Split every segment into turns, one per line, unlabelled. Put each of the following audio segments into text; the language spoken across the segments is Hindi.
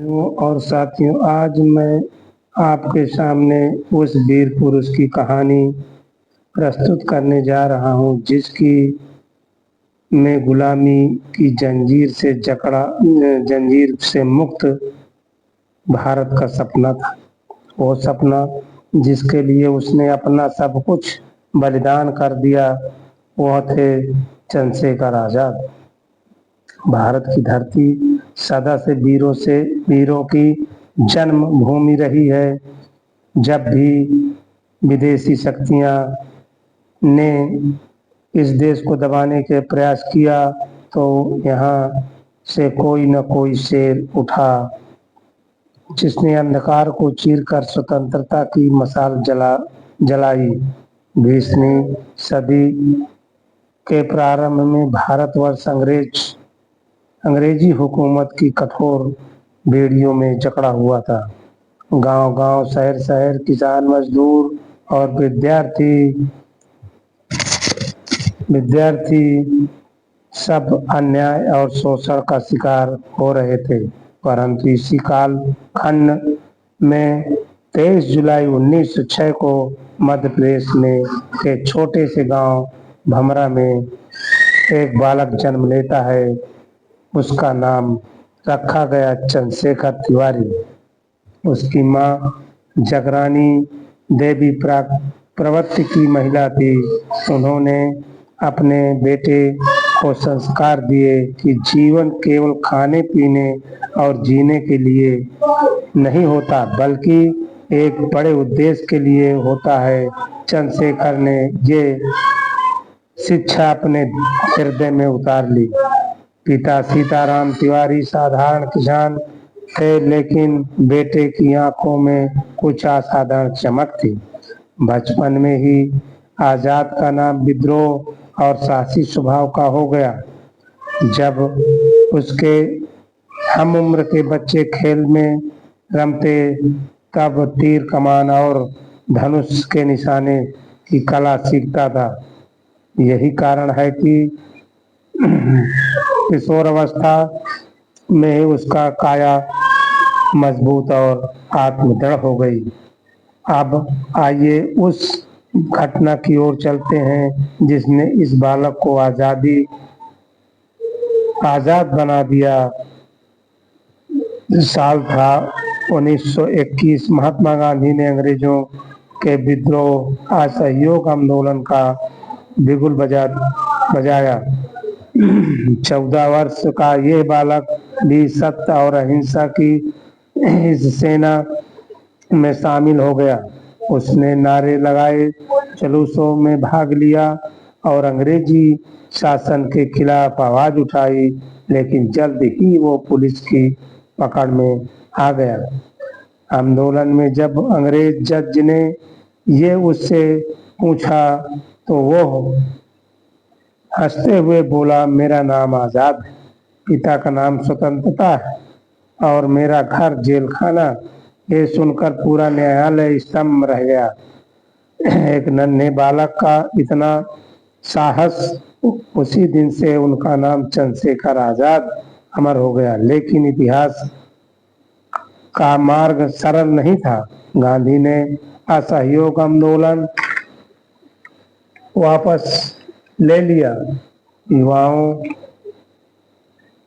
और साथियों, आज मैं आपके सामने उस वीर पुरुष की कहानी प्रस्तुत करने जा रहा हूँ जिसकी में गुलामी की जंजीर से मुक्त भारत का सपना था। वो सपना जिसके लिए उसने अपना सब कुछ बलिदान कर दिया, वह थे चंद्रशेखर आजाद। भारत की धरती सदा से वीरों की जन्म भूमि रही है। जब भी विदेशी शक्तियां ने इस देश को दबाने के प्रयास किया तो यहाँ से कोई न कोई शेर उठा जिसने अंधकार को चीरकर स्वतंत्रता की मशाल जलाई। 20वीं सदी के प्रारंभ में भारतवर्ष अंग्रेजी हुकूमत की कठोर बेड़ियों में जकड़ा हुआ था। गांव-गांव, शहर-शहर, किसान, मजदूर और विद्यार्थी सब अन्याय और शोषण का शिकार हो रहे थे। परंतु इसी काल खंड में 23 जुलाई 1906 को मध्य प्रदेश में एक छोटे से गांव भमरा में एक बालक जन्म लेता है। उसका नाम रखा गया चंद्रशेखर तिवारी। उसकी माँ जगरानी देवी प्रवृत्ति की महिला थी। उन्होंने अपने बेटे को संस्कार दिए कि जीवन केवल खाने पीने और जीने के लिए नहीं होता, बल्कि एक बड़े उद्देश्य के लिए होता है। चंद्रशेखर ने ये शिक्षा अपने हृदय में उतार ली। पिता सीताराम तिवारी साधारण किसान थे, लेकिन बेटे की आंखों में कुछ असाधारण चमक थी। बचपन में ही आजाद का नाम विद्रोह और साहसी स्वभाव का हो गया। जब उसके हम उम्र के बच्चे खेल में रमते, तब तीर कमान और धनुष के निशाने की कला सीखता था। यही कारण है कि किशोर अवस्था में उसका काया मजबूत और आत्मदृढ़ हो गई। अब आइए उस घटना की ओर चलते हैं जिसने इस बालक को आजाद बना दिया। साल था 1921। महात्मा गांधी ने अंग्रेजों के विद्रोह असहयोग आंदोलन का बिगुल बजाया। 14 वर्ष का ये बालक भी सत्य और अहिंसा की इस सेना में शामिल हो गया। उसने नारे लगाए, जुलूसों में भाग लिया और अंग्रेजी शासन के खिलाफ आवाज उठाई, लेकिन जल्द ही वो पुलिस की पकड़ में आ गया। आंदोलन में जब अंग्रेज जज ने ये उससे पूछा तो वो हंसते हुए बोला, मेरा नाम आजाद है, पिता का नाम स्वतंत्रता है और मेरा घर जेल खाना। ये सुनकर पूरा न्यायालय स्तंभ रह गया। एक नन्हे बालक का इतना साहस, उसी दिन से उनका नाम चंद्रशेखर आजाद अमर हो गया। लेकिन इतिहास का मार्ग सरल नहीं था। गांधी ने असहयोग आंदोलन वापस ले लिया।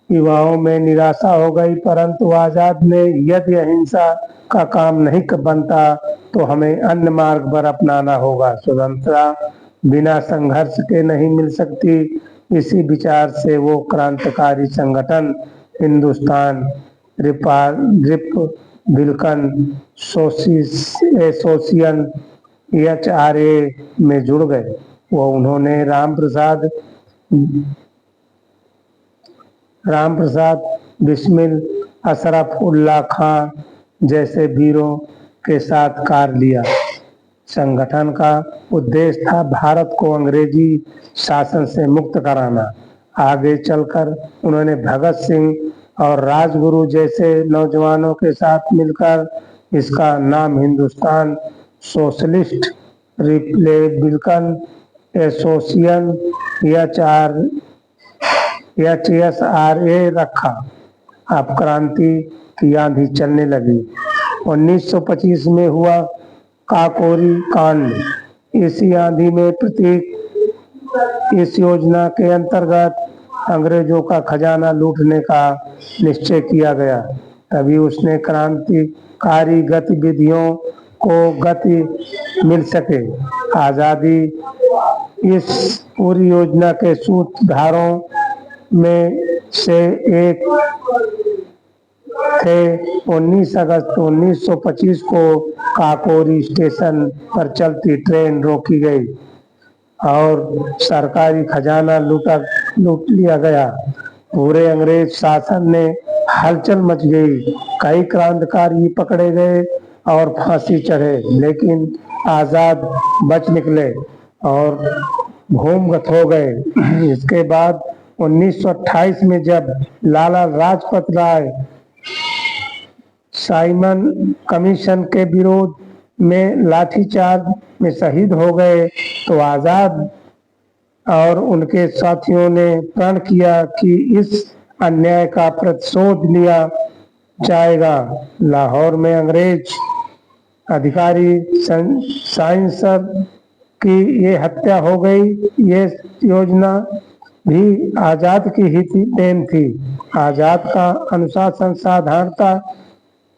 युवाओं में निराशा हो गई, परंतु आजाद ने यदि अहिंसा का काम नहीं बनता तो हमें अन्य मार्ग पर अपनाना होगा। स्वतंत्रता बिना संघर्ष के नहीं मिल सकती। इसी विचार से वो क्रांतिकारी संगठन हिंदुस्तान रिपब्लिकन एसोसिएशन HRA में जुड़ गए। उन्होंने राम प्रसाद बिस्मिल, अशरफ उल्लाह खां जैसे वीरों के साथ कार्य लिया। संगठन का उद्देश्य था भारत को अंग्रेजी शासन से मुक्त कराना। आगे चलकर उन्होंने भगत सिंह और राजगुरु जैसे नौजवानों के साथ मिलकर इसका नाम Hindustan socialist Republican association HSRA रखा। अब क्रांति की आंधी चलने लगी। 1925 में हुआ काकोरी कांड। इसी आंधी में प्रतीक इस योजना के अंतर्गत अंग्रेजों का खजाना लूटने का निश्चय किया गया। तभी उसने क्रांतिकारी गतिविधियों को गति मिल सके। आजादी इस पूरी योजना के सूत्रधारों में से एक थे। 19 अगस्त 1925 को काकोरी स्टेशन पर चलती ट्रेन रोकी गई और सरकारी खजाना लूट लिया गया। पूरे अंग्रेज शासन में हलचल मच गई। कई क्रांतिकारी पकड़े गए और फांसी चढ़े, लेकिन आजाद बच निकले और भूमिगत हो गए। इसके बाद 1928 में जब लाला लाजपत राय साइमन कमीशन के विरोध में लाठीचार्ज में शहीद हो गए तो आजाद और उनके साथियों ने प्रण किया कि इस अन्याय का प्रतिशोध लिया जाएगा। लाहौर में अंग्रेज अधिकारी साइंसर की ये हत्या हो गई। ये योजना भी आजाद की ही देन थी। आजाद का अनुशासन साधारणता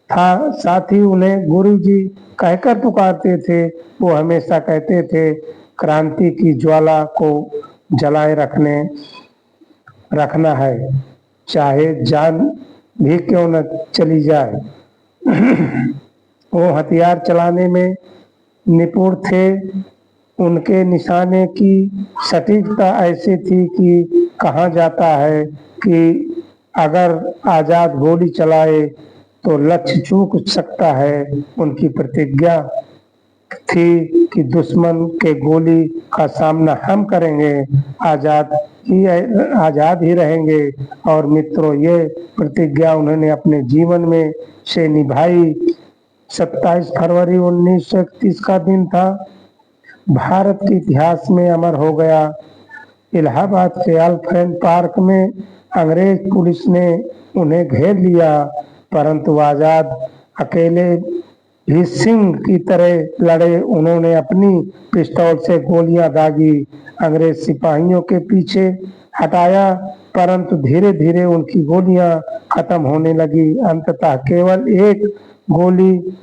था, साथ ही उन्हें गुरुजी कहकर पुकारते थे। वो हमेशा कहते थे, क्रांति की ज्वाला को जलाए रखना है, चाहे जान भी क्यों न चली जाए। वो हथियार चलाने में निपुण थे। उनके निशाने की सटीकता ऐसी थी कि कहा जाता है कि अगर आजाद गोली चलाए तो लक्ष्य चूक सकता है। उनकी प्रतिज्ञा थी कि दुश्मन के गोली का सामना हम करेंगे, आजाद ही रहेंगे। और मित्रों, ये प्रतिज्ञा उन्होंने अपने जीवन में से निभाई। 27 फरवरी 1931 का दिन था, भारत के इतिहास में अमर हो गया। इलाहाबाद के अल्फ्रेड पार्क में अंग्रेज पुलिस ने उन्हें घेर लिया, परंतु आजाद अकेले भी सिंह की तरह लड़े। उन्होंने अपनी पिस्तौल से गोलियां दागी, अंग्रेज सिपाहियों के पीछे हटाया, परंतु धीरे धीरे उनकी गोलियां खत्म होने लगी। अंततः केवल एक गोली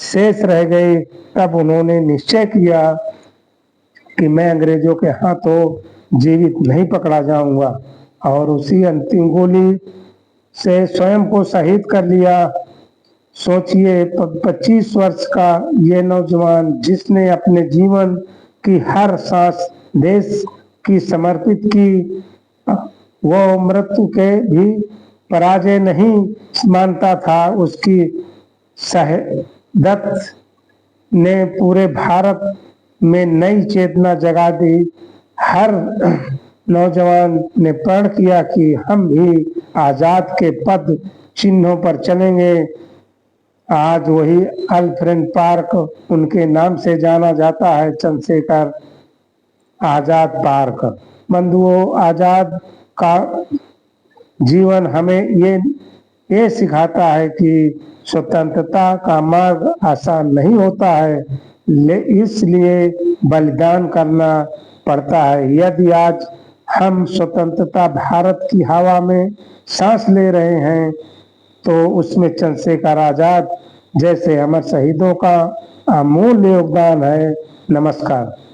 शेष रह गई। तब उन्होंने निश्चय किया कि मैं अंग्रेजों के हाथों जीवित नहीं पकड़ा जाऊंगा, और उसी अंतिम गोली से स्वयं को शहीद कर लिया। सोचिए, 25 वर्ष का ये नौजवान, जिसने अपने जीवन की हर सांस देश की समर्पित की, वो मृत्यु के भी पराजय नहीं मानता था। उसकी शहादत ने पूरे भारत में नई चेतना जगा दी। हर नौजवान ने प्रण किया कि हम भी आजाद के पद चिन्हों पर चलेंगे। आज वही अल्फ्रेड पार्क उनके नाम से जाना जाता है, चंद्रशेखर आजाद पार्क। बंधुओं, आजाद का जीवन हमें ये सिखाता है कि स्वतंत्रता का मार्ग आसान नहीं होता है, इसलिए बलिदान करना पड़ता है। यदि आज हम स्वतंत्रता भारत की हवा में सांस ले रहे हैं, तो उसमें चंद्रशेखर आजाद जैसे अमर शहीदों का अमूल्य योगदान है। नमस्कार।